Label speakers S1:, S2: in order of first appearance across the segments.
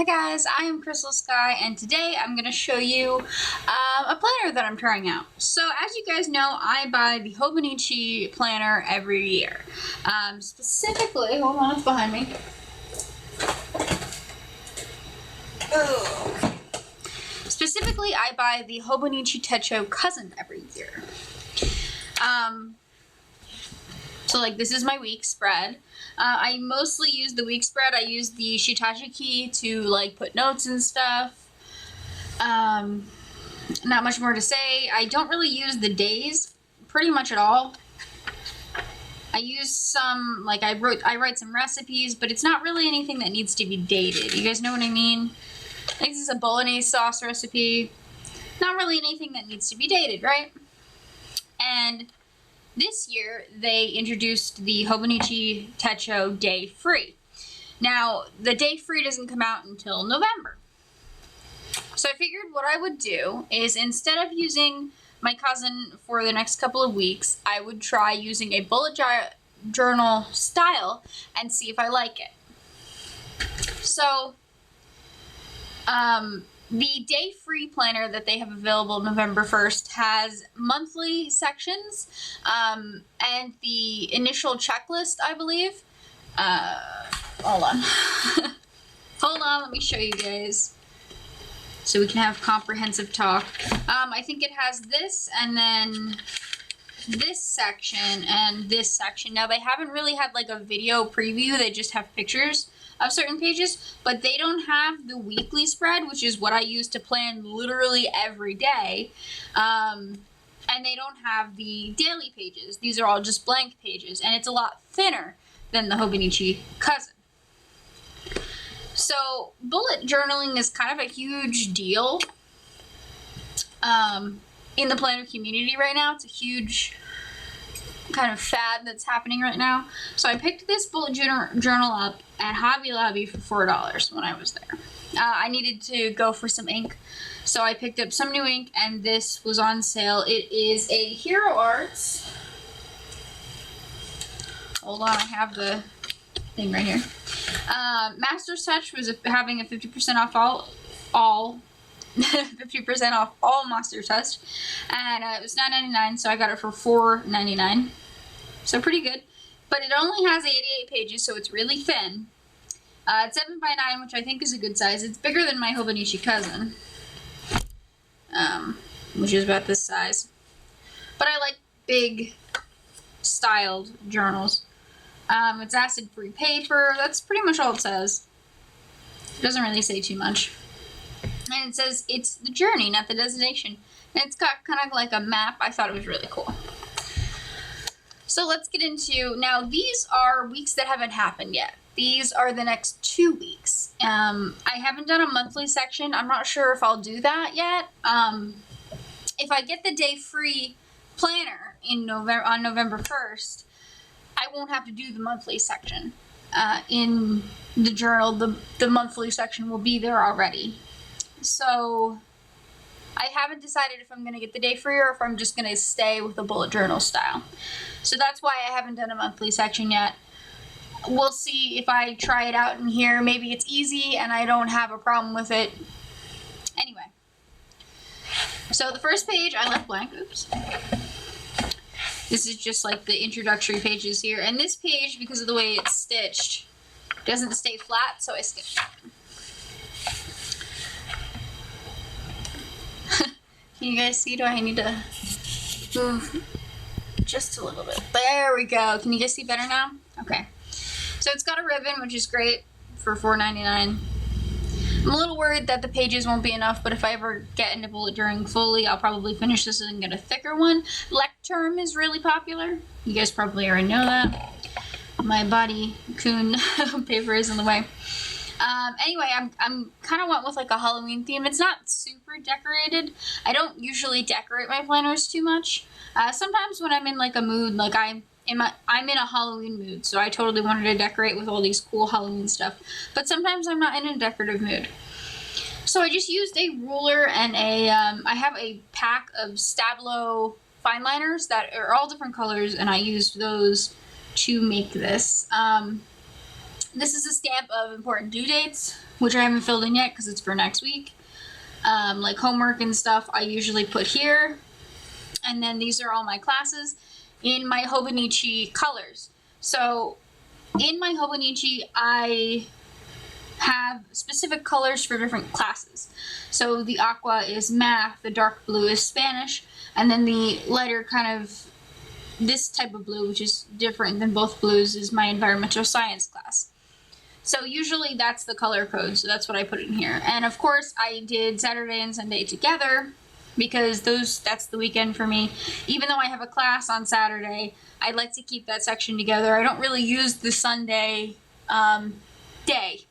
S1: Hi guys, I am Crystal Sky, and today I'm going to show you a planner that I'm trying out. So as you guys know, I buy the Hobonichi planner every year. Specifically, hold on, it's behind me. Specifically, I buy the Hobonichi Techo Cousin every year. So like this is my week spread. I mostly use the week spread. I use the Shitachi key to like put notes and stuff. Not much more to say. I don't really use the days pretty much at all. I use some, like I write some recipes, but it's not really anything that needs to be dated. You guys know what I mean? Like this is a bolognese sauce recipe. Not really anything that needs to be dated, right? And this year, they introduced the Hobonichi Techo Day Free. Now, the Day Free doesn't come out until November. So I figured what I would do is instead of using my cousin for the next couple of weeks, I would try using a bullet journal style and see if I like it. So, the Day Free planner that they have available November 1st has monthly sections and the initial checklist, I believe. Hold on. Hold on, let me show you guys so we can have comprehensive talk. I think it has this and then this section and this section. Now, they haven't really had like a video preview. They just have pictures of certain pages, but they don't have the weekly spread, which is what I use to plan literally every day. And they don't have the daily pages. These are all just blank pages, and it's a lot thinner than the Hobonichi Cousin. So bullet journaling is kind of a huge deal in the planner community right now. It's a huge kind of fad that's happening right now. So I picked this bullet journal up at Hobby Lobby for $4 when I was there. I needed to go for some ink, so I picked up some new ink, and this was on sale. It is a Hero Arts. Hold on, I have the thing right here. Master's Touch was having a 50% off all 50% off all Master's Touch, and it was $9.99, so I got it for $4.99. So pretty good, but it only has 88 pages, so it's really thin. It's 7x9, which I think is a good size. It's bigger than my Hobonichi Cousin, which is about this size. But I like big, styled journals. It's acid-free paper. That's pretty much all it says. It doesn't really say too much. And it says it's the journey, not the destination. And it's got kind of like a map. I thought it was really cool. So let's get into, now these are weeks that haven't happened yet. These are the next 2 weeks. I haven't done a monthly section. I'm not sure if I'll do that yet. If I get the Day Free planner in on November 1st, I won't have to do the monthly section. In the journal, the monthly section will be there already. So I haven't decided if I'm going to get the Day Free or if I'm just going to stay with the bullet journal style. So that's why I haven't done a monthly section yet. We'll see if I try it out in here. Maybe it's easy and I don't have a problem with it. Anyway. So the first page I left blank. Oops. This is just like the introductory pages here. And this page, because of the way it's stitched, doesn't stay flat, so I skipped it. Can you guys see? Do I need to move just a little bit? There we go. Can you guys see better now? Okay. So it's got a ribbon, which is great for $4.99. I'm a little worried that the pages won't be enough, but if I ever get into bullet journaling fully, I'll probably finish this and get a thicker one. Lecterm is really popular. You guys probably already know that. My body coon paper is in the way. Anyway, I'm kind of went with like a Halloween theme. It's not super decorated. I don't usually decorate my planners too much. Sometimes when I'm in like a mood, like I'm in a Halloween mood, so I totally wanted to decorate with all these cool Halloween stuff. But sometimes I'm not in a decorative mood. So I just used a ruler and I have a pack of Stablo fine liners that are all different colors, and I used those to make this. This is a stamp of important due dates, which I haven't filled in yet because it's for next week. Like homework and stuff I usually put here. And then these are all my classes in my Hobonichi colors. So in my Hobonichi, I have specific colors for different classes. So the aqua is math, the dark blue is Spanish, and then the lighter kind of this type of blue, which is different than both blues, is my environmental science class. So usually that's the color code, so that's what I put in here. And of course I did Saturday and Sunday together because that's the weekend for me. Even though I have a class on Saturday, I like to keep that section together. I don't really use the Sunday day.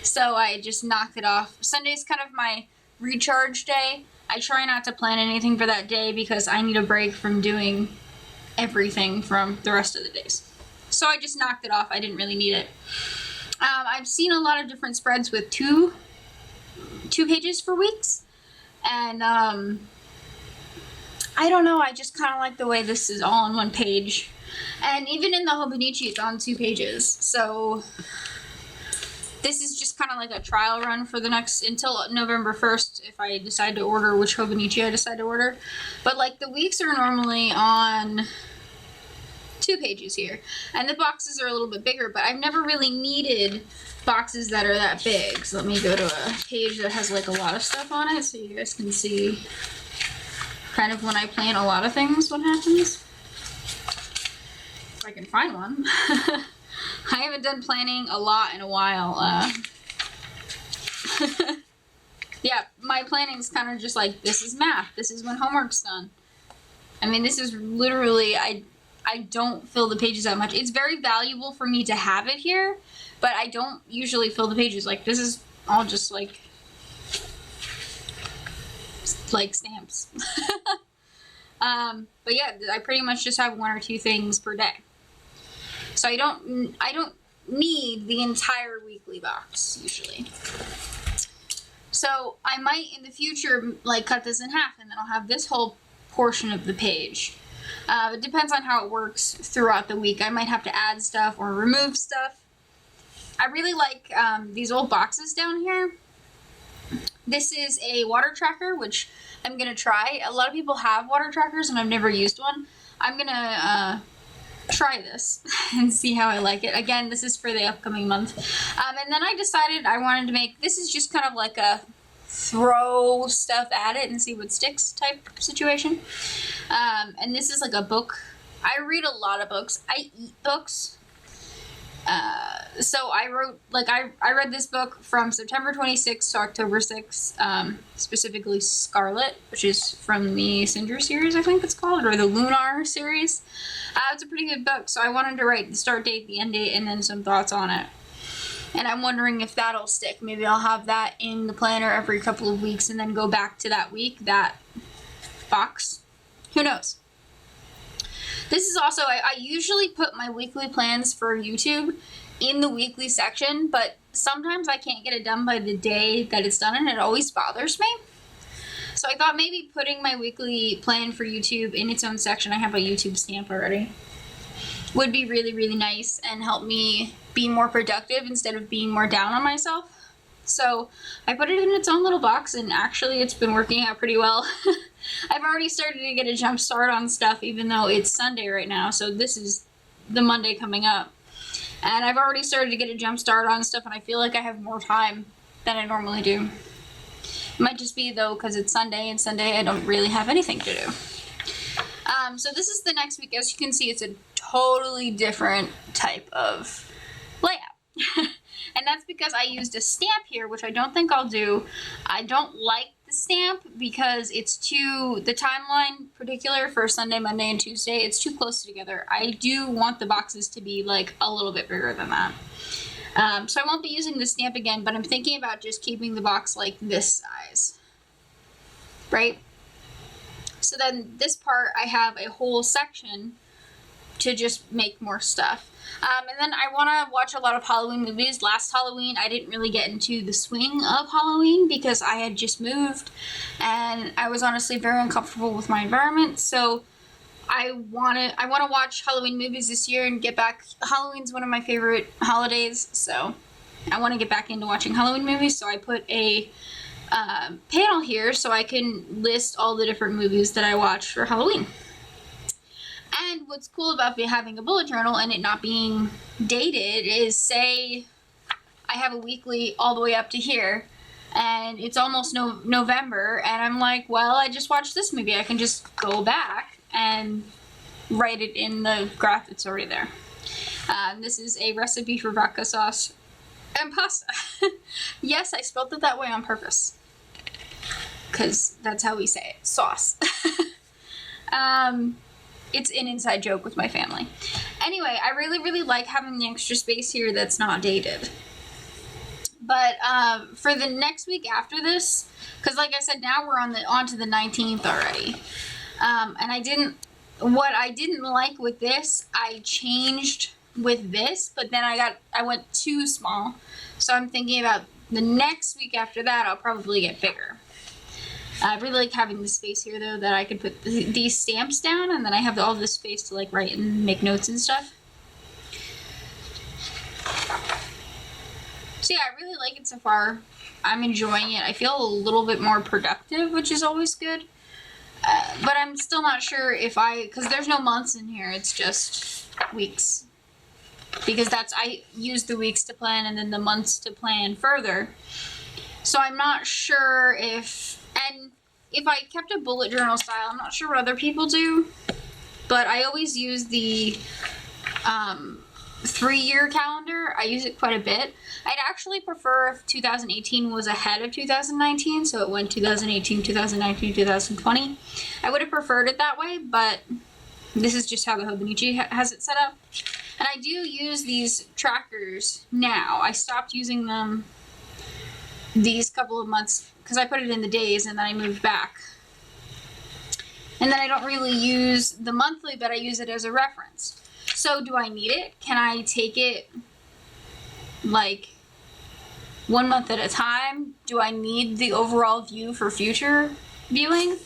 S1: So I just knocked it off. Sunday's kind of my recharge day. I try not to plan anything for that day because I need a break from doing everything from the rest of the days. So I just knocked it off. I didn't really need it. I've seen a lot of different spreads with two pages for weeks. And I don't know, I just kind of like the way this is all on one page. And even in the Hobonichi, it's on 2 pages. So this is just kind of like a trial run for the next, until November 1st, if I decide to order which Hobonichi I decide to order. But like the weeks are normally on 2 pages here. And the boxes are a little bit bigger, but I've never really needed boxes that are that big. So let me go to a page that has like a lot of stuff on it so you guys can see kind of when I plan a lot of things what happens. If I can find one. I haven't done planning a lot in a while. Yeah, my planning is kind of just like, this is math. This is when homework's done. I mean, this is literally, I don't fill the pages that much. It's very valuable for me to have it here, but I don't usually fill the pages. Like, this is all just like stamps. But yeah, I pretty much just have 1 or 2 things per day. So I don't need the entire weekly box usually. So I might in the future like cut this in half and then I'll have this whole portion of the page. It depends on how it works throughout the week. I might have to add stuff or remove stuff. I really like these old boxes down here. This is a water tracker, which I'm going to try. A lot of people have water trackers and I've never used one. I'm going to try this and see how I like it. Again, this is for the upcoming month. And then I decided I wanted to make, this is just kind of like a throw stuff at it and see what sticks type situation. And this is like a book. I read a lot of books. I eat books. So I wrote, like, I read this book from September 26th to October 6th, specifically Scarlet, which is from the Cinder series, I think it's called, or the Lunar series. It's a pretty good book, so I wanted to write the start date, the end date, and then some thoughts on it. And I'm wondering if that'll stick. Maybe I'll have that in the planner every couple of weeks and then go back to that week, that box. Who knows? This is also, I usually put my weekly plans for YouTube in the weekly section, but sometimes I can't get it done by the day that it's done and it always bothers me. So I thought maybe putting my weekly plan for YouTube in its own section, I have a YouTube stamp already, would be really, really nice and help me be more productive instead of being more down on myself. So I put it in its own little box and actually it's been working out pretty well. I've already started to get a jump start on stuff even though it's Sunday right now, so this is the Monday coming up. And I've already started to get a jump start on stuff and I feel like I have more time than I normally do. It might just be though because it's Sunday and Sunday I don't really have anything to do. So this is the next week. As you can see, it's a totally different type of layout. And that's because I used a stamp here, which I don't think I'll do. I don't like the stamp because it's the timeline particular for Sunday, Monday, and Tuesday, it's too close together. I do want the boxes to be like a little bit bigger than that. So I won't be using the stamp again, but I'm thinking about just keeping the box like this size, right? So then this part, I have a whole section to just make more stuff. And then I want to watch a lot of Halloween movies. Last Halloween, I didn't really get into the swing of Halloween because I had just moved and I was honestly very uncomfortable with my environment. So I want to watch Halloween movies this year and get back. Halloween's one of my favorite holidays, so I want to get back into watching Halloween movies, so I put a panel here so I can list all the different movies that I watched for Halloween. And what's cool about having a bullet journal and it not being dated is, say I have a weekly all the way up to here, and it's almost November, and I'm like, well, I just watched this movie. I can just go back and write it in the graph that's already there. This is a recipe for vodka sauce and pasta. Yes, I spelled it that way on purpose, because that's how we say it, sauce. It's an inside joke with my family. Anyway, I really like having the extra space here that's not dated. But for the next week after this, because like I said, now we're on to the 19th already. And what I didn't like with this, I changed with this, but then I went too small. So I'm thinking about the next week after that, I'll probably get bigger. I really like having the space here, though, that I could put these stamps down, and then I have all this space to like write and make notes and stuff. So yeah, I really like it so far. I'm enjoying it. I feel a little bit more productive, which is always good. But I'm still not sure if because there's no months in here, it's just weeks. Because I use the weeks to plan and then the months to plan further. So I'm not sure if I kept a bullet journal style, I'm not sure what other people do, but I always use the 3-year calendar. I use it quite a bit. I'd actually prefer if 2018 was ahead of 2019, so it went 2018, 2019, 2020. I would have preferred it that way, but this is just how the Hobonichi has it set up. And I do use these trackers now. I stopped using them these couple of months because I put it in the days and then I moved back. And then I don't really use the monthly, but I use it as a reference. So do I need it? Can I take it like 1 month at a time? Do I need the overall view for future viewing?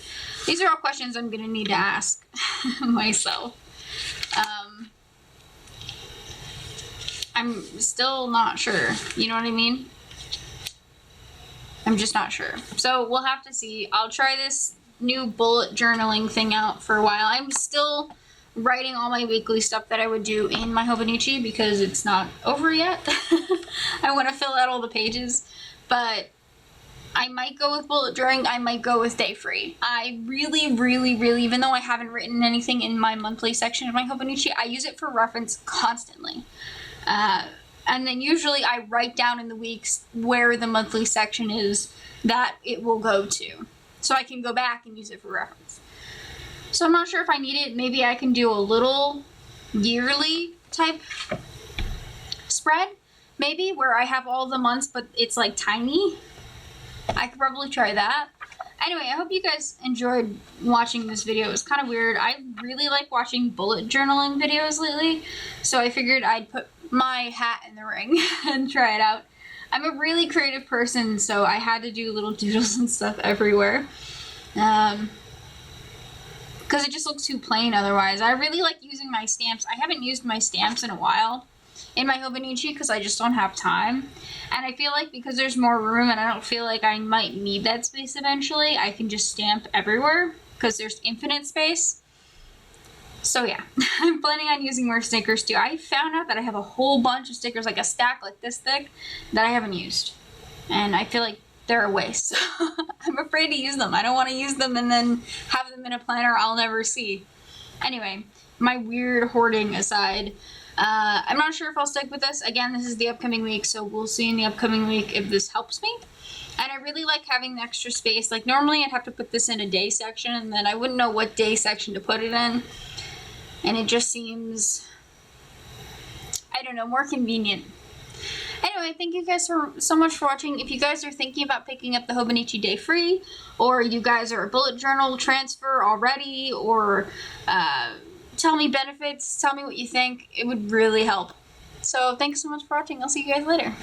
S1: These are all questions I'm going to need to ask myself. I'm still not sure. You know what I mean? I'm just not sure. So we'll have to see. I'll try this new bullet journaling thing out for a while. I'm still writing all my weekly stuff that I would do in my Hobonichi because it's not over yet. I want to fill out all the pages, but I might go with bullet journaling. I might go with day free. I really, even though I haven't written anything in my monthly section of my Hobonichi, I use it for reference constantly. And then usually I write down in the weeks where the monthly section is that it will go to. So I can go back and use it for reference. So I'm not sure if I need it. Maybe I can do a little yearly type spread. Maybe where I have all the months but it's like tiny. I could probably try that. Anyway, I hope you guys enjoyed watching this video. It was kind of weird. I really like watching bullet journaling videos lately. So I figured I'd put my hat in the ring and try it out. I'm a really creative person, so I had to do little doodles and stuff everywhere. Because it just looks too plain otherwise. I really like using my stamps. I haven't used my stamps in a while in my Hobonichi because I just don't have time. And I feel like because there's more room and I don't feel like I might need that space eventually, I can just stamp everywhere because there's infinite space. So yeah, I'm planning on using more stickers too. I found out that I have a whole bunch of stickers, like a stack like this thick, that I haven't used. And I feel like they're a waste. I'm afraid to use them. I don't want to use them and then have them in a planner I'll never see. Anyway, my weird hoarding aside, I'm not sure if I'll stick with this. Again, this is the upcoming week, so we'll see in the upcoming week if this helps me. And I really like having the extra space. Like normally I'd have to put this in a day section and then I wouldn't know what day section to put it in. And it just seems, I don't know, more convenient. Anyway, thank you guys so much for watching. If you guys are thinking about picking up the Hobonichi Day Free, or you guys are a bullet journal transfer already, or tell me benefits, tell me what you think, it would really help. So thanks so much for watching. I'll see you guys later.